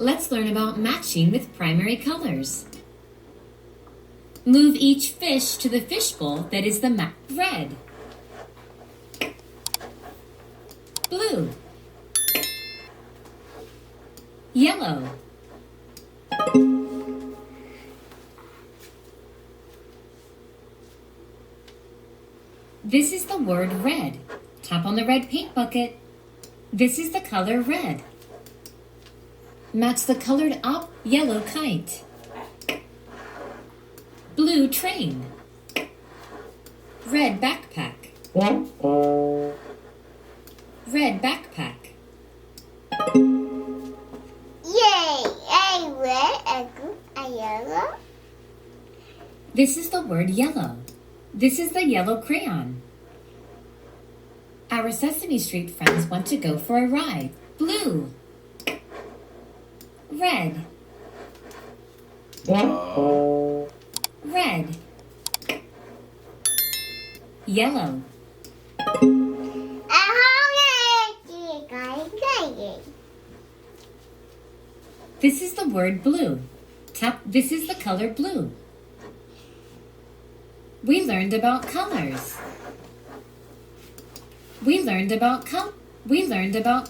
Let's learn about matching with primary colors. Move each fish to the fishbowl that is the red, blue, yellow, this is the word red. Tap on the red paint bucket. This is the color red. Match the colored yellow kite. Blue train. Red backpack. Red backpack. Yay! A red, a yellow. This is the word yellow. This is the yellow crayon. Our Sesame Street friends want to go for a ride. Blue. Red. Red. Yellow. This is the word blue. This is the color blue. We learned about colors. We learned about colors. We learned about